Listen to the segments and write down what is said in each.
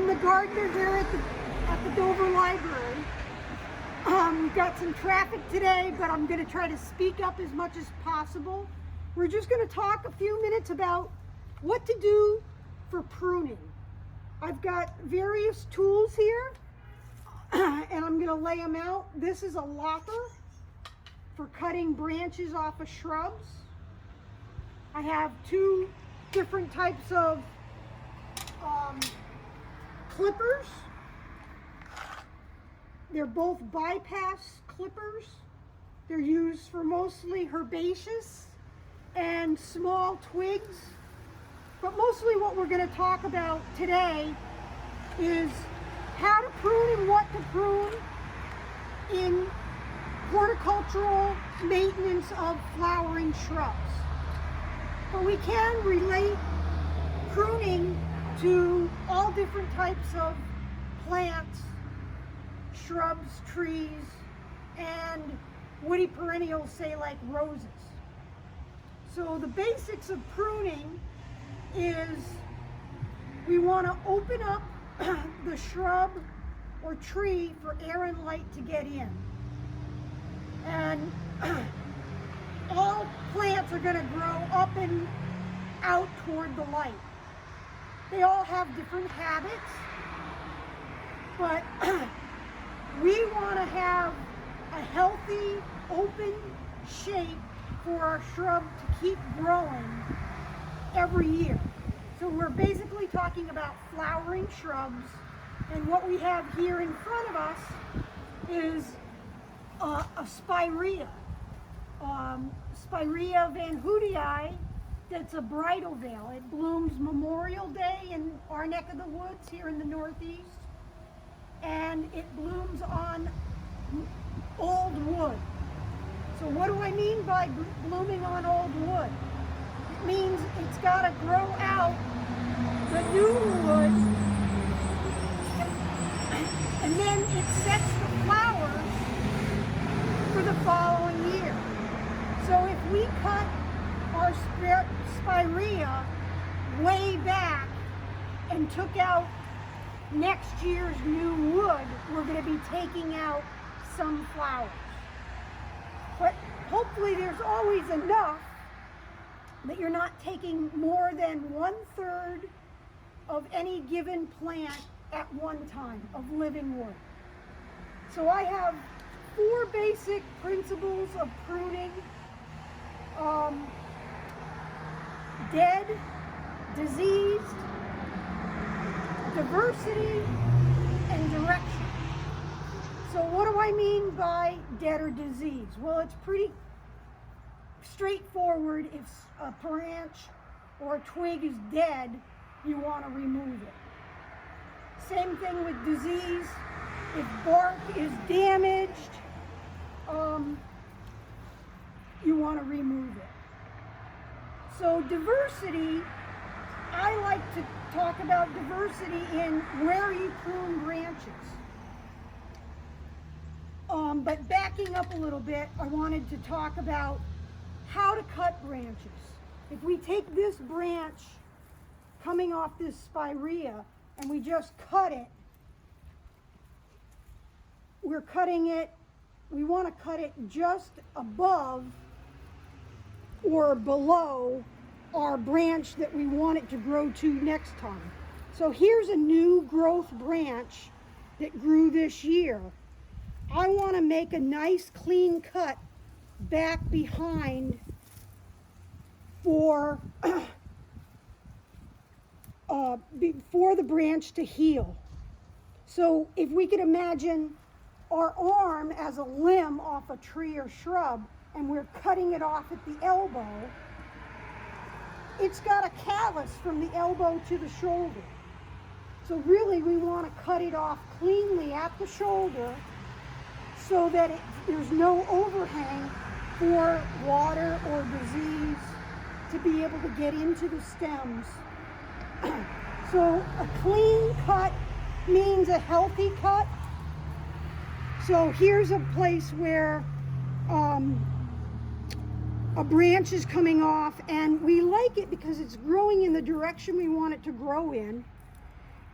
I'm the gardener here at the Dover Library. We've got some traffic today, but I'm going to try to speak up as much as possible. We're just going to talk a few minutes about what to do for pruning. I've got various tools here, and I'm going to lay them out. This is a lopper for cutting branches off of shrubs. I have two different types of clippers. They're both bypass clippers. They're used for mostly herbaceous and small twigs. But mostly what we're going to talk about today is how to prune and what to prune in horticultural maintenance of flowering shrubs. But we can relate pruning to all different types of plants, shrubs, trees, and woody perennials, say like roses. So the basics of pruning is we want to open up the shrub or tree for air and light to get in. And all plants are going to grow up and out toward the light. They all have different habits, but we want to have a healthy, open shape for our shrub to keep growing every year. So we're basically talking about flowering shrubs, and what we have here in front of us is a spirea. Spirea van Hoodii, that's a bridal veil. It blooms Memorial Day in our neck of the woods here in the Northeast, and it blooms on old wood. So what do I mean by blooming on old wood? It means it's got to grow out the new wood, and then it sets the flowers for the following year. So if we cut our spirea way back and took out next year's new wood, we're going to be taking out some flowers. But hopefully there's always enough that you're not taking more than 1/3 of any given plant at one time of living wood. So I have 4 basic principles of pruning: dead, diseased, diversity, and direction. So what do I mean by dead or diseased? Well, it's pretty straightforward. If a branch or a twig is dead, you want to remove it. Same thing with disease. If bark is damaged, you want to remove it. So diversity, I like to talk about diversity in where you prune branches. But backing up a little bit, I wanted to talk about how to cut branches. If we take this branch coming off this spirea and we just cut it, we're cutting it, we want to cut it just above or below our branch that we want it to grow to next time. So here's a new growth branch that grew this year. I want to make a nice clean cut back behind for the branch to heal. So if we could imagine our arm as a limb off a tree or shrub, and we're cutting it off at the elbow, it's got a callus from the elbow to the shoulder. So really we want to cut it off cleanly at the shoulder so that there's no overhang for water or disease to be able to get into the stems. So a clean cut means a healthy cut. So here's a place where a branch is coming off, and we like it because it's growing in the direction we want it to grow in.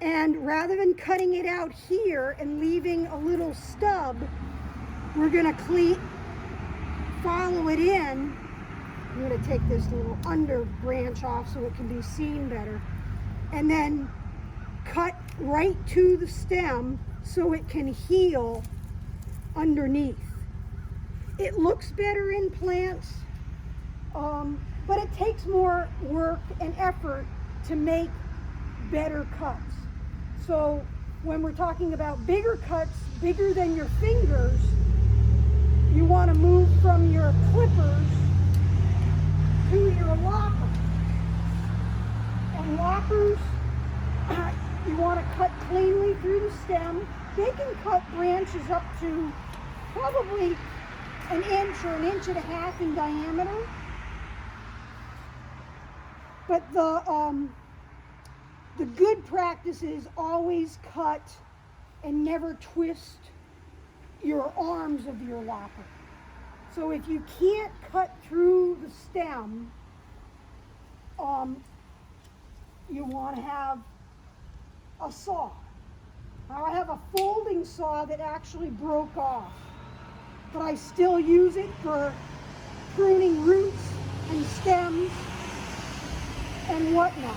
And rather than cutting it out here and leaving a little stub, we're going to follow it in. I'm going to take this little under branch off so it can be seen better. And then cut right to the stem so it can heal underneath. It looks better in plants, but it takes more work and effort to make better cuts. So when we're talking about bigger cuts, bigger than your fingers, you want to move from your clippers to your locker. And lockers, you want to cut cleanly through the stem. They can cut branches up to probably an inch or an inch and a half in diameter. But the good practice is always cut and never twist your arms of your locker. So if you can't cut through the stem, you want to have a saw. Now I have a folding saw that actually broke off, but I still use it for pruning roots and stems and whatnot.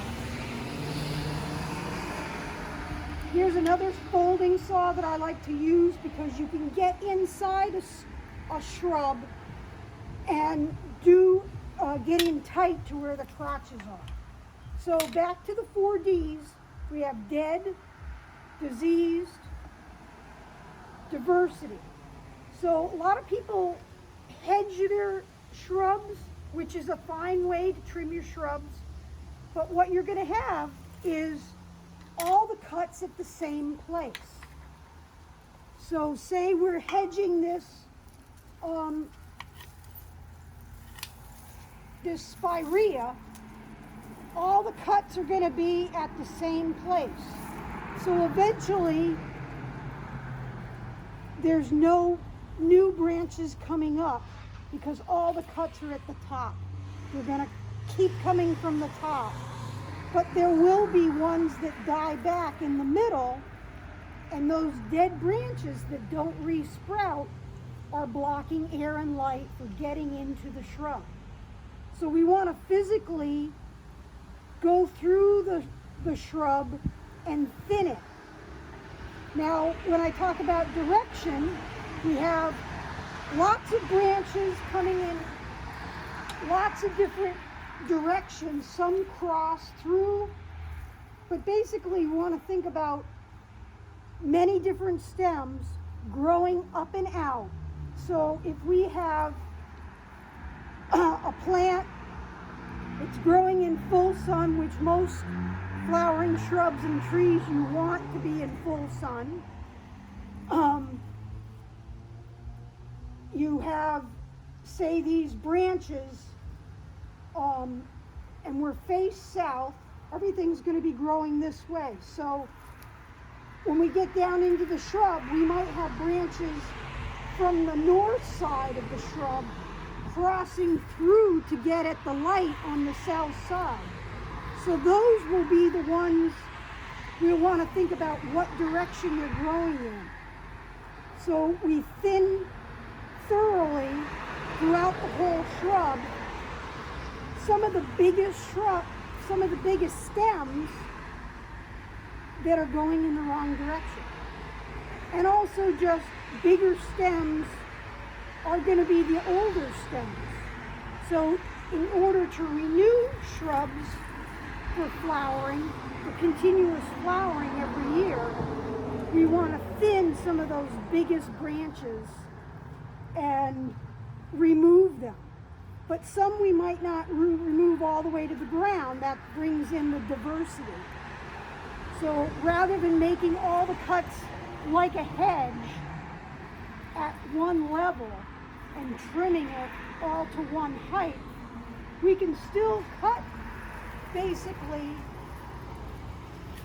Here's another folding saw that I like to use because you can get inside a shrub and get in tight to where the crotches are. So back to the 4 Ds, we have dead, diseased, diversity. So a lot of people hedge their shrubs, which is a fine way to trim your shrubs, but what you're going to have is all the cuts at the same place. So say we're hedging this spirea, all the cuts are going to be at the same place. So eventually there's no new branches coming up because all the cuts are at the top. They're going to keep coming from the top. But there will be ones that die back in the middle, and those dead branches that don't re-sprout are blocking air and light for getting into the shrub. So we want to physically go through the shrub and thin it. Now, when I talk about direction, we have lots of branches coming in lots of different directions. Some cross through, but basically you want to think about many different stems growing up and out. So if we have a plant that's growing in full sun, which most flowering shrubs and trees you want to be in full sun, you have, say, these branches, and we're faced south, everything's going to be growing this way. So when we get down into the shrub, we might have branches from the north side of the shrub crossing through to get at the light on the south side. So those will be the ones we'll want to think about what direction you're growing in. So we thin thoroughly throughout the whole shrub. Some of the biggest stems that are going in the wrong direction. And also just bigger stems are going to be the older stems. So in order to renew shrubs for flowering, for continuous flowering every year, we want to thin some of those biggest branches and remove them. But some we might not remove all the way to the ground. That brings in the diversity. So rather than making all the cuts like a hedge at one level and trimming it all to one height, we can still cut basically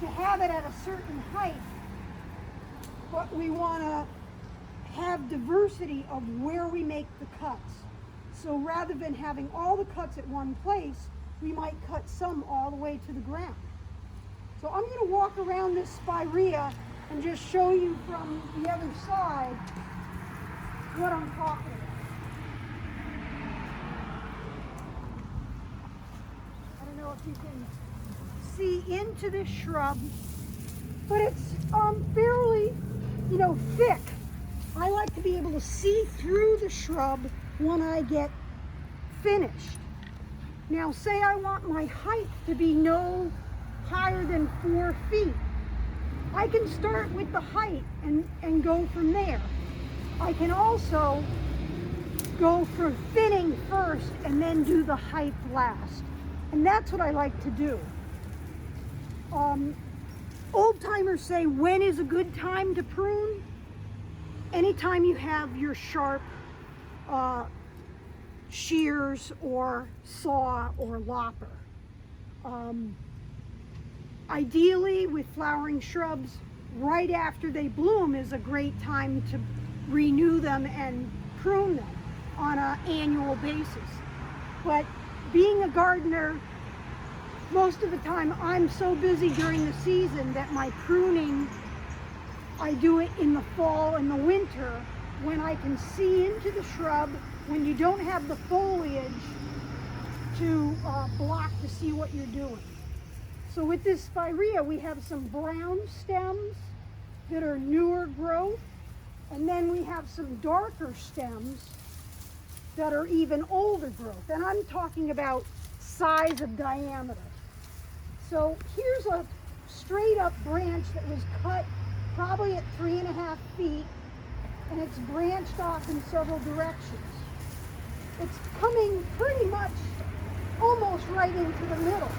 to have it at a certain height, but we want to have diversity of where we make the cuts. So rather than having all the cuts at one place, we might cut some all the way to the ground. So I'm going to walk around this spirea and just show you from the other side what I'm talking about. I don't know if you can see into this shrub, but it's fairly, thick. I like to be able to see through the shrub when I get finished. Now, say I want my height to be no higher than 4 feet. I can start with the height and go from there. I can also go for thinning first and then do the height last. And that's what I like to do. Old timers say, when is a good time to prune? Anytime you have your sharp shears or saw or lopper. Ideally, with flowering shrubs, right after they bloom is a great time to renew them and prune them on an annual basis. But being a gardener, most of the time I'm so busy during the season that my pruning, I do it in the fall and the winter when I can see into the shrub, when you don't have the foliage to block to see what you're doing. So with this spirea, we have some brown stems that are newer growth, and then we have some darker stems that are even older growth. And I'm talking about size of diameter. So here's a straight up branch that was cut probably at 3.5 feet, and it's branched off in several directions. It's coming pretty much almost right into the middle.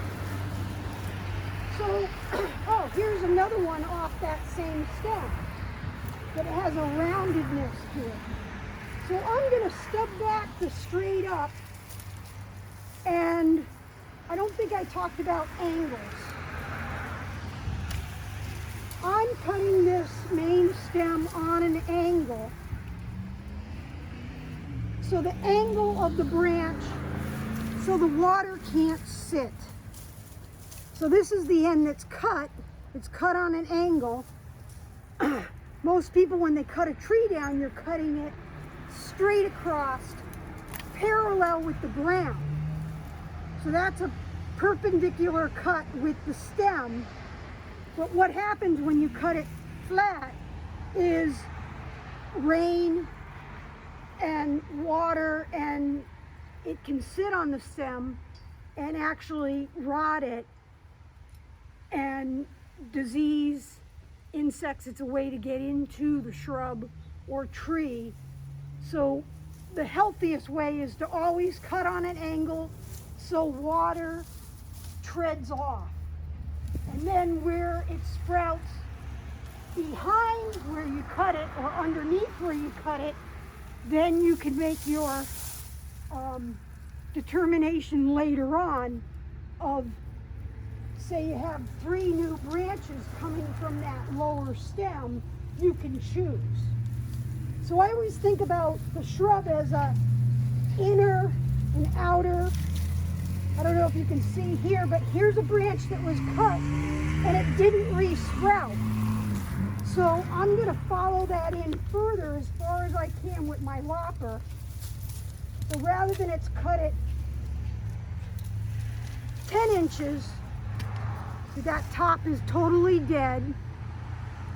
So, oh, here's another one off that same stem that has a roundedness to it. So I'm going to step back to straight up, and I don't think I talked about angles. I'm cutting this main stem on an angle, so the angle of the branch, so the water can't sit. So this is the end that's cut. It's cut on an angle. Most people, when they cut a tree down, you're cutting it straight across, parallel with the ground. So that's a perpendicular cut with the stem. But what happens when you cut it flat is rain and water, and it can sit on the stem and actually rot it, and disease, insects, it's a way to get into the shrub or tree. So the healthiest way is to always cut on an angle so water treads off. And then where it sprouts behind where you cut it or underneath where you cut it, then you can make your determination later on of, say you have 3 new branches coming from that lower stem, you can choose. So I always think about the shrub as a inner and outer. I don't know if you can see here, but here's a branch that was cut and it didn't re-sprout. So I'm going to follow that in further as far as I can with my lopper. So rather than it's cut at 10 inches, that top is totally dead,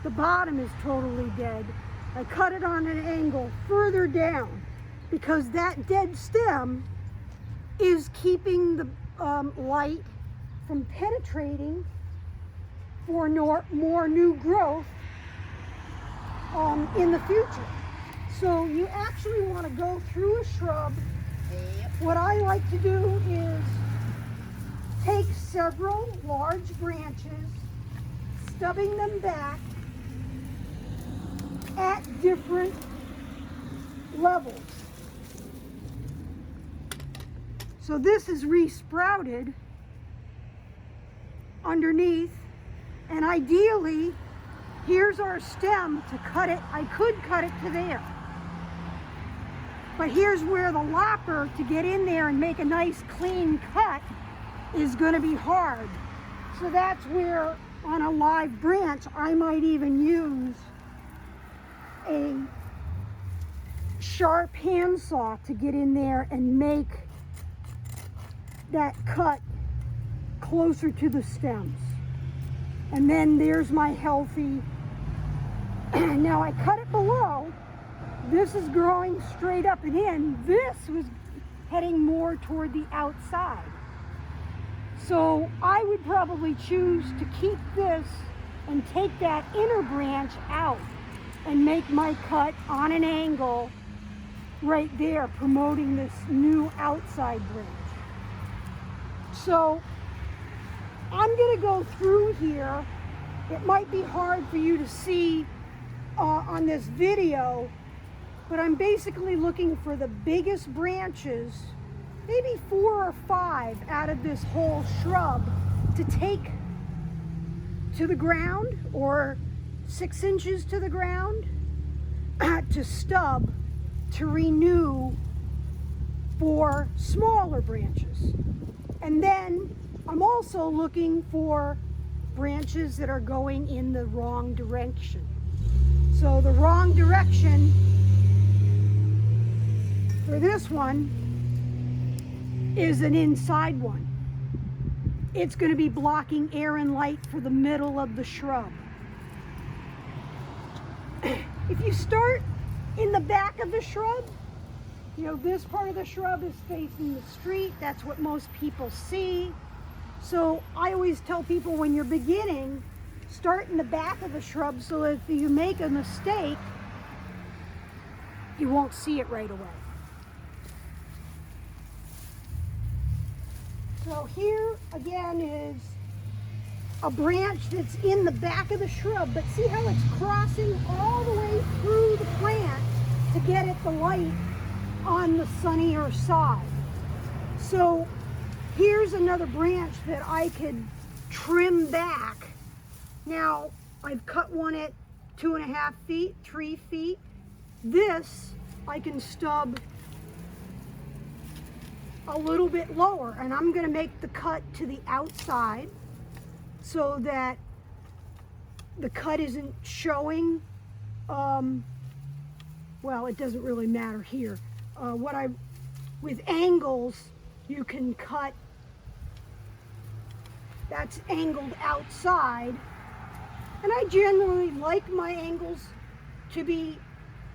the bottom is totally dead. I cut it on an angle further down because that dead stem is keeping the light from penetrating for more new growth in the future. So you actually want to go through a shrub. What I like to do is take several large branches, stubbing them back at different levels. So this is re-sprouted underneath, and ideally, here's our stem to cut it. I could cut it to there. But here's where the lopper to get in there and make a nice clean cut is going to be hard. So that's where on a live branch, I might even use a sharp handsaw to get in there and make that cut closer to the stems. And then there's my healthy. Now I cut it below. This is growing straight up and in. This was heading more toward the outside. So I would probably choose to keep this and take that inner branch out and make my cut on an angle right there, promoting this new outside branch. So I'm going to go through here. It might be hard for you to see on this video, but I'm basically looking for the biggest branches, maybe 4 or 5 out of this whole shrub, to take to the ground, or 6 inches to the ground, to stub, to renew for smaller branches. And then I'm also looking for branches that are going in the wrong direction. So the wrong direction for this one is an inside one. It's going to be blocking air and light for the middle of the shrub. If you start in the back of the shrub, you know, this part of the shrub is facing the street. That's what most people see. So I always tell people, when you're beginning, start in the back of the shrub, so if you make a mistake, you won't see it right away. So here again is a branch that's in the back of the shrub, but see how it's crossing all the way through the plant to get at the light on the sunnier side. So here's another branch that I could trim back. Now I've cut one at 2.5 feet, 3 feet. This I can stub a little bit lower, and I'm going to make the cut to the outside so that the cut isn't showing. Well, it doesn't really matter here. With angles, you can cut. That's angled outside, and I generally like my angles to be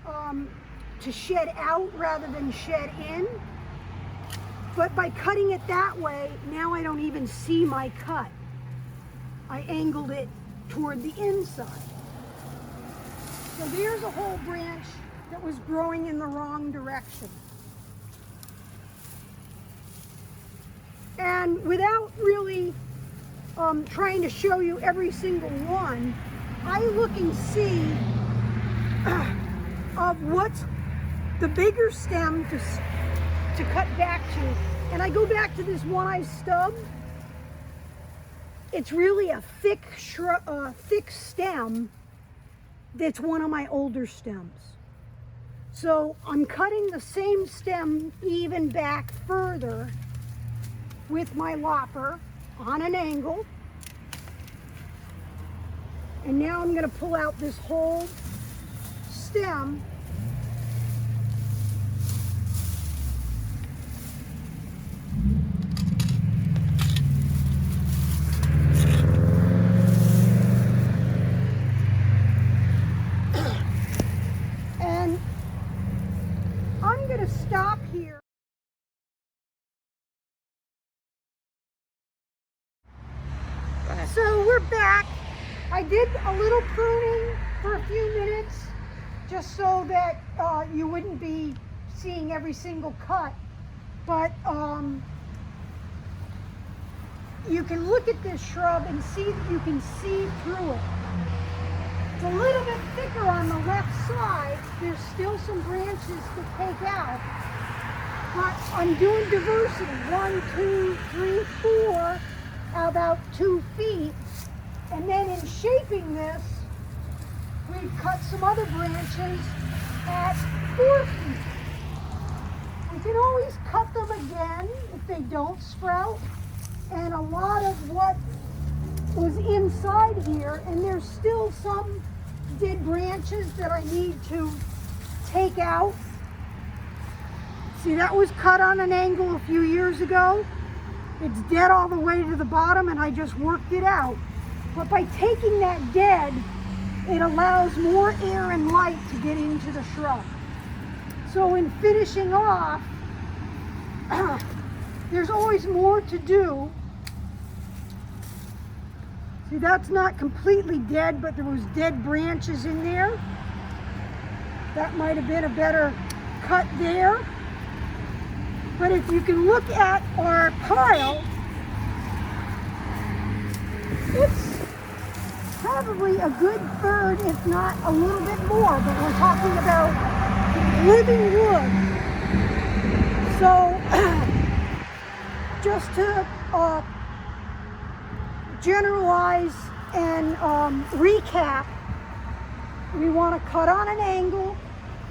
to shed out rather than shed in. But by cutting it that way, now I don't even see my cut. I angled it toward the inside. So there's a whole branch that was growing in the wrong direction. And without really trying to show you every single one, I look and see of what's the bigger stem to cut back to. And I go back to this one I stubbed. It's really a thick stem that's one of my older stems. So I'm cutting the same stem even back further with my lopper on an angle. And now I'm going to pull out this whole stem. And I'm going to stop here. So we're back. I did a little pruning for a few minutes just so that you wouldn't be seeing every single cut. But you can look at this shrub and see that you can see through it. It's a little bit thicker on the left side. There's still some branches to take out. But I'm doing diversity. 1, 2, 3, 4, about 2 feet. And then in shaping this, we've cut some other branches at 4 feet. We can always cut them again if they don't sprout. And a lot of what was inside here, and there's still some dead branches that I need to take out. See, that was cut on an angle a few years ago. It's dead all the way to the bottom, and I just worked it out. But by taking that dead, it allows more air and light to get into the shrub. So in finishing off, there's always more to do. See, that's not completely dead, but there was dead branches in there. That might have been a better cut there. But if you can look at our pile, it's probably a good third, if not a little bit more, but we're talking about living wood. So, just to generalize and recap, we want to cut on an angle.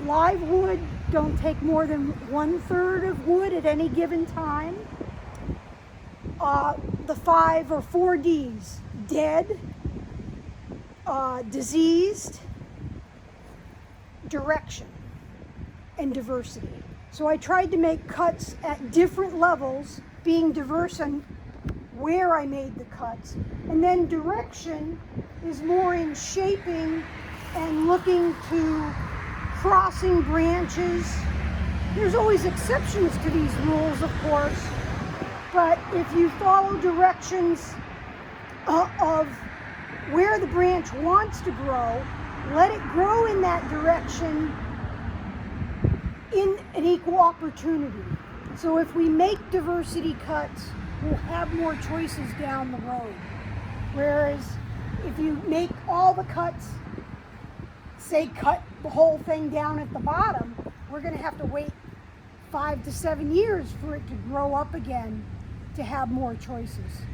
Live wood, don't take more than 1/3 of wood at any given time. The 5 or 4 Ds: dead, diseased, direction, and diversity. So I tried to make cuts at different levels, being diverse in where I made the cuts. And then direction is more in shaping and looking to crossing branches. There's always exceptions to these rules, of course, but if you follow directions of where the branch wants to grow, let it grow in that direction in an equal opportunity. So if we make diversity cuts, we'll have more choices down the road. Whereas if you make all the cuts, say cut the whole thing down at the bottom, we're going to have to wait 5 to 7 years for it to grow up again to have more choices.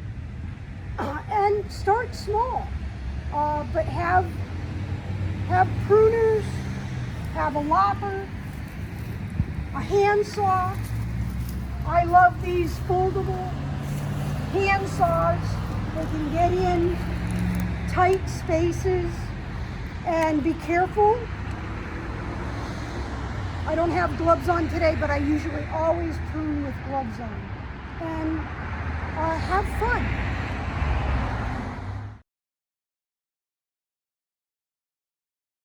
And start small, but have pruners, have a lopper, a handsaw. I love these foldable hand saws. They can get in tight spaces. And be careful. I don't have gloves on today, but I usually always prune with gloves on. And have fun.